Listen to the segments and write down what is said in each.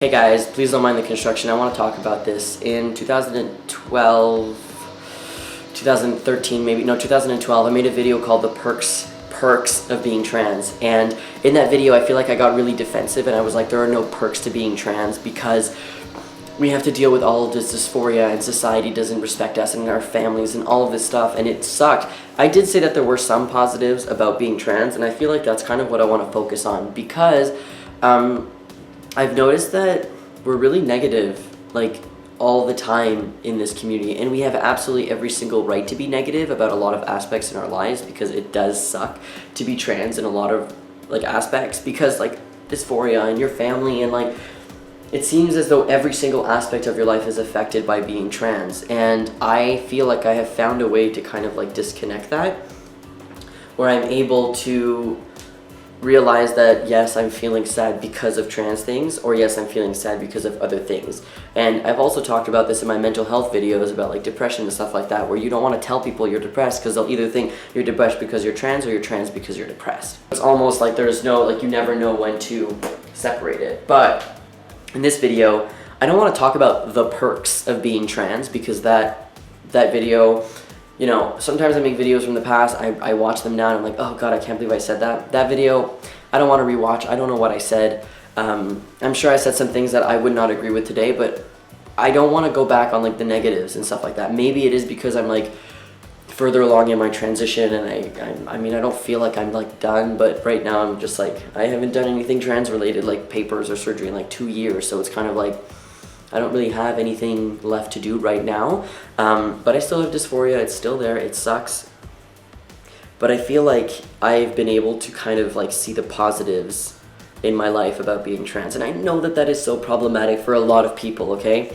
Hey guys, please don't mind the construction. I want to talk about this. In 2013 maybe, no 2012, I made a video called the perks of being trans, and in that video I feel like I got really defensive and I was like, there are no perks to being trans because we have to deal with all of this dysphoria and society doesn't respect us and our families and all of this stuff, and it sucked. I did say that there were some positives about being trans, and I feel like that's kind of what I want to focus on because I've noticed that we're really negative, like, all the time in this community, and we have absolutely every single right to be negative about a lot of aspects in our lives because it does suck to be trans in a lot of, like, aspects because, like, dysphoria and your family and, like, it seems as though every single aspect of your life is affected by being trans, and I feel like I have found a way to kind of, like, disconnect that, where I'm able to realize that yes, I'm feeling sad because of trans things, or yes, I'm feeling sad because of other things. And I've also talked about this in my mental health videos about, like, depression and stuff like that, where you don't want to tell people you're depressed because they'll either think you're depressed because you're trans or you're trans because you're depressed. It's almost like there's no, like, you never know when to separate it. But in this video, I don't want to talk about the perks of being trans because that video, you know, sometimes I make videos from the past, I watch them now and I'm like, oh god, I can't believe I said that. That video, I don't want to rewatch, I don't know what I said. I'm sure I said some things that I would not agree with today, but I don't want to go back on, like, the negatives and stuff like that. Maybe it is because I'm, like, further along in my transition and I mean, I don't feel like I'm, like, done, but right now I'm just like, I haven't done anything trans related, like papers or surgery, in like 2 years, so it's kind of like, I don't really have anything left to do right now, but I still have dysphoria, it's still there, it sucks, but I feel like I've been able to kind of, like, see the positives in my life about being trans, and I know that that is so problematic for a lot of people, okay?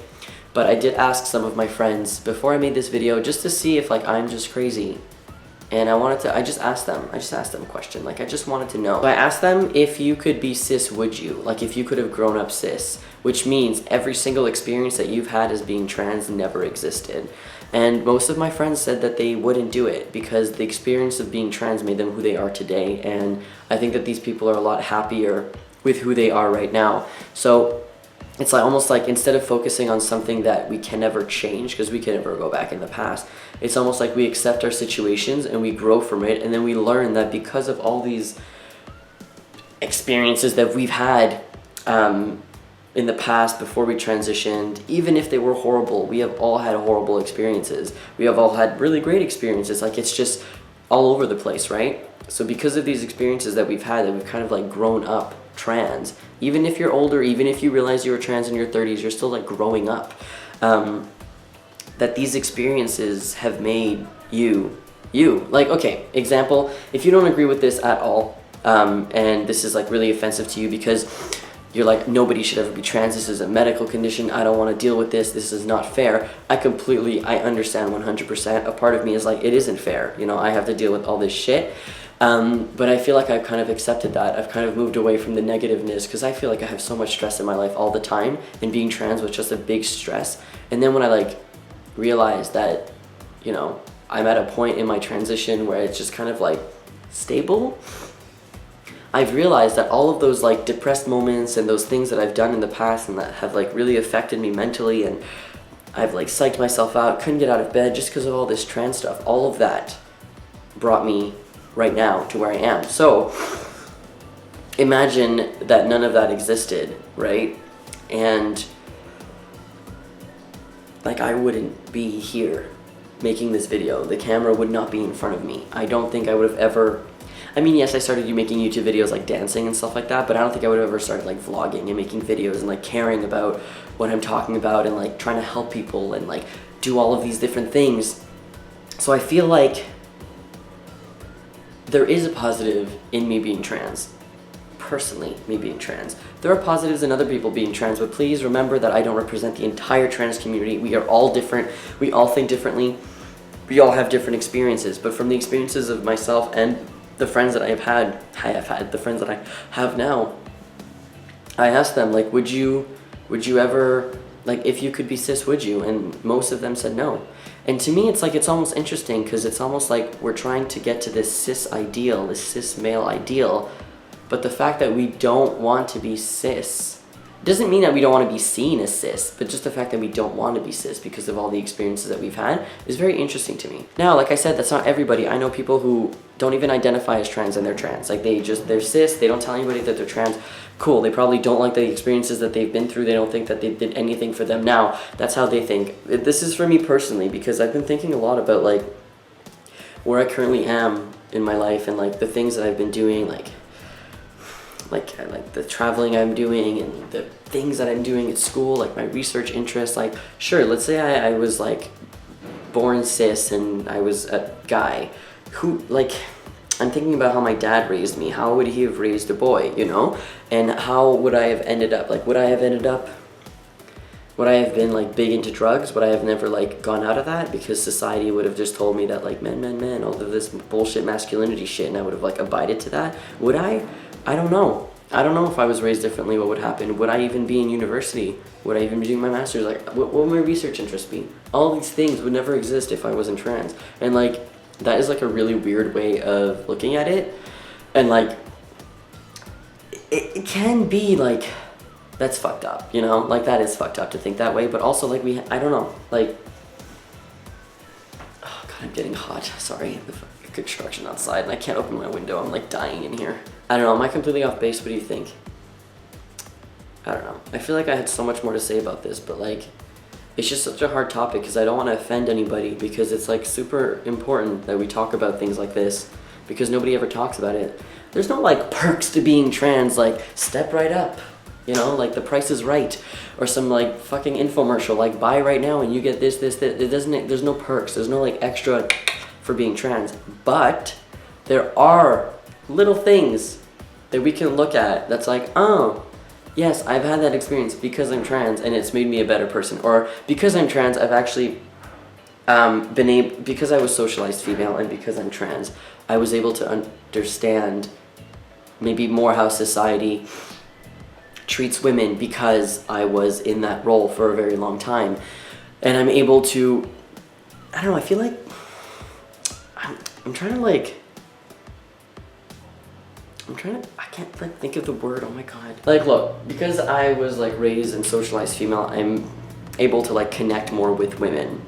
But I did ask some of my friends before I made this video just to see if, like, I'm just crazy. And I just asked them a question, like, I just wanted to know. So I asked them, if you could be cis, would you? Like, if you could have grown up cis, which means every single experience that you've had as being trans never existed. And most of my friends said that they wouldn't do it because the experience of being trans made them who they are today, and I think that these people are a lot happier with who they are right now. So it's like almost like, instead of focusing on something that we can never change because we can never go back in the past, it's almost like we accept our situations and we grow from it, and then we learn that because of all these experiences that we've had in the past before we transitioned, even if they were horrible, we have all had horrible experiences. We have all had really great experiences. Like, it's just all over the place, right? So because of these experiences that we've had, that we've kind of, like, grown up trans, even if you're older, even if you realize you were trans in your 30s, you're still, like, growing up. That these experiences have made you. Like, okay, example, if you don't agree with this at all, and this is, like, really offensive to you because you're like, nobody should ever be trans, this is a medical condition, I don't want to deal with this is not fair. I understand 100%. A part of me is like, it isn't fair, you know, I have to deal with all this shit. But I feel like I've kind of accepted that. I've kind of moved away from the negativeness because I feel like I have so much stress in my life all the time, and being trans was just a big stress. And then when I, like, realized that, you know, I'm at a point in my transition where it's just kind of, like, stable, I've realized that all of those, like, depressed moments and those things that I've done in the past and that have, like, really affected me mentally, and I've, like, psyched myself out, couldn't get out of bed just because of all this trans stuff, all of that brought me right now to where I am. So imagine that none of that existed, right? And, like, I wouldn't be here making this video. The camera would not be in front of me. I don't think I would have ever, I mean, yes, I started making YouTube videos, like, dancing and stuff like that, but I don't think I would have ever started, like, vlogging and making videos and, like, caring about what I'm talking about and, like, trying to help people and, like, do all of these different things. So I feel like there is a positive in me being trans. Personally, me being trans. There are positives in other people being trans, but please remember that I don't represent the entire trans community. We are all different. We all think differently. We all have different experiences, but from the experiences of myself and the friends that I have had, the friends that I have now, I asked them, like, would you ever, like, if you could be cis, would you? And most of them said no. And to me, it's like, it's almost interesting because it's almost like we're trying to get to this cis male ideal, but the fact that we don't want to be cis doesn't mean that we don't want to be seen as cis, but just the fact that we don't want to be cis because of all the experiences that we've had is very interesting to me. Now, like I said, that's not everybody. I know people who don't even identify as trans and they're trans. Like they're cis, they don't tell anybody that they're trans. Cool, they probably don't like the experiences that they've been through. They don't think that they did anything for them now. That's how they think. This is for me personally because I've been thinking a lot about like where I currently am in my life and like the things that I've been doing, like the traveling I'm doing and the things that I'm doing at school, like my research interests. Like, sure, let's say I was like born cis and I was a guy who, like, I'm thinking about how my dad raised me. How would he have raised a boy, you know? And how would I have ended up? Like, would I have been like big into drugs? Would I have never like gone out of that? Because society would have just told me that like men, all of this bullshit masculinity shit, and I would have like abided to that. Would I? I don't know. I don't know if I was raised differently, what would happen. Would I even be in university? Would I even be doing my master's? Like, what would my research interest be? All these things would never exist if I wasn't trans. And like, that is like a really weird way of looking at it. And like, it can be like, that's fucked up, you know? Like, that is fucked up to think that way. But also like, I don't know, like, oh God, I'm getting hot. Sorry, the construction outside and I can't open my window. I'm like dying in here. I don't know, am I completely off base? What do you think? I don't know. I feel like I had so much more to say about this, but like, it's just such a hard topic because I don't want to offend anybody because it's like super important that we talk about things like this because nobody ever talks about it. There's no like perks to being trans, like step right up, you know, like The Price is Right or some like fucking infomercial, like buy right now and you get this. It doesn't, there's no perks, there's no like extra for being trans, but there are little things that we can look at that's like, oh, yes, I've had that experience because I'm trans and it's made me a better person. Or because I'm trans, I've actually because I was socialized female and because I'm trans, I was able to understand maybe more how society treats women because I was in that role for a very long time. And I'm able to, I don't know, I feel like, I'm trying to like, I can't like think of the word, oh my God. Like look, because I was like raised and socialized female, I'm able to like connect more with women,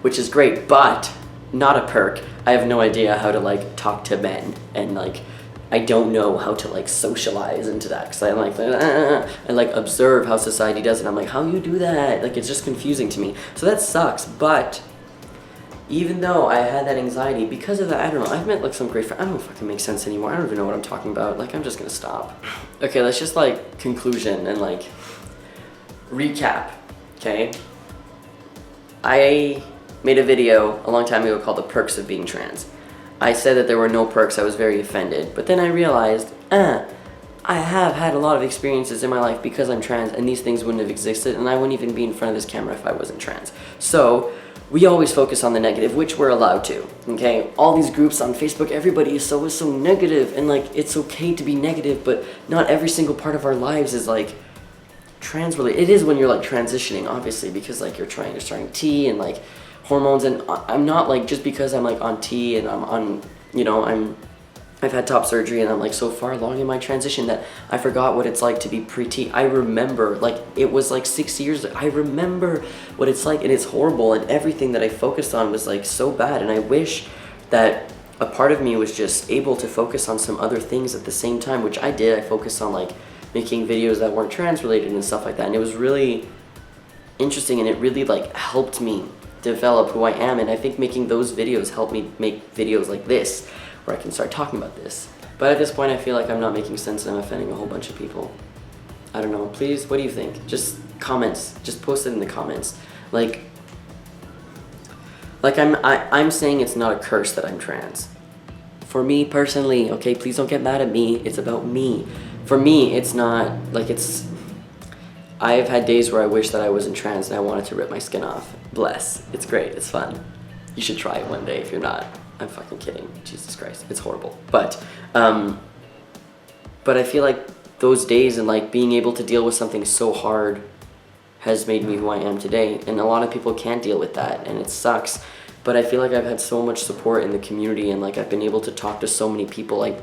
which is great, but not a perk. I have no idea how to like talk to men and like, I don't know how to like socialize into that because I like, I like observe how society does it. I'm like, how you do that? Like, it's just confusing to me. So that sucks, but even though I had that anxiety, because of that, I don't know, I've met like some great friends. I don't know if it can make sense anymore. I don't even know what I'm talking about. Like, I'm just gonna stop. Okay, let's just like conclusion and like recap, okay? I made a video a long time ago called The Perks of Being Trans. I said that there were no perks, I was very offended. But then I realized, I have had a lot of experiences in my life because I'm trans and these things wouldn't have existed and I wouldn't even be in front of this camera if I wasn't trans. So, we always focus on the negative, which we're allowed to, okay? All these groups on Facebook, everybody is so negative, and like, it's okay to be negative, but not every single part of our lives is like trans related. It is when you're like transitioning, obviously, because like you're starting T and like hormones, and I'm not like, just because I'm like on T and I'm on, you know, I've had top surgery and I'm like so far along in my transition that I forgot what it's like to be pre-T. I remember, like, it was like 6 years, I remember what it's like and it's horrible and everything that I focused on was like so bad, and I wish that a part of me was just able to focus on some other things at the same time, which I did. I focused on like making videos that weren't trans related and stuff like that, and it was really interesting and it really like helped me develop who I am, and I think making those videos helped me make videos like this where I can start talking about this. But at this point I feel like I'm not making sense and I'm offending a whole bunch of people. I don't know, please, what do you think? Just comments, just post it in the comments. Like I'm saying it's not a curse that I'm trans. For me personally, okay, please don't get mad at me, it's about me. For me, it's not, like I've had days where I wish that I wasn't trans and I wanted to rip my skin off. Bless, it's great, it's fun. You should try it one day if you're not. I'm fucking kidding, Jesus Christ, it's horrible. But I feel like those days and like being able to deal with something so hard has made me who I am today. And a lot of people can't deal with that and it sucks. But I feel like I've had so much support in the community and like I've been able to talk to so many people. Like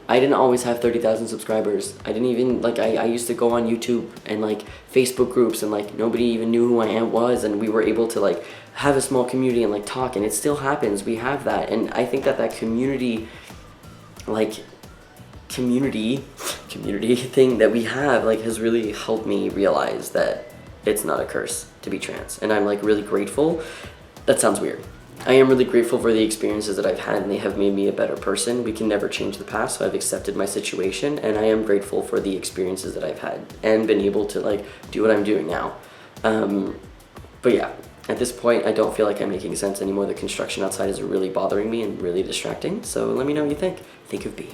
I didn't always have 30,000 subscribers. I didn't even, like, I used to go on YouTube and, like, Facebook groups, and, like, nobody even knew who I was, and we were able to, like, have a small community and, like, talk, and it still happens. We have that, and I think that community, like, community thing that we have, like, has really helped me realize that it's not a curse to be trans, and I'm, like, really grateful. That sounds weird. I am really grateful for the experiences that I've had, and they have made me a better person. We can never change the past, so I've accepted my situation, and I am grateful for the experiences that I've had and been able to, like, do what I'm doing now. But yeah, at this point, I don't feel like I'm making sense anymore. The construction outside is really bothering me and really distracting, so let me know what you think. Think of B.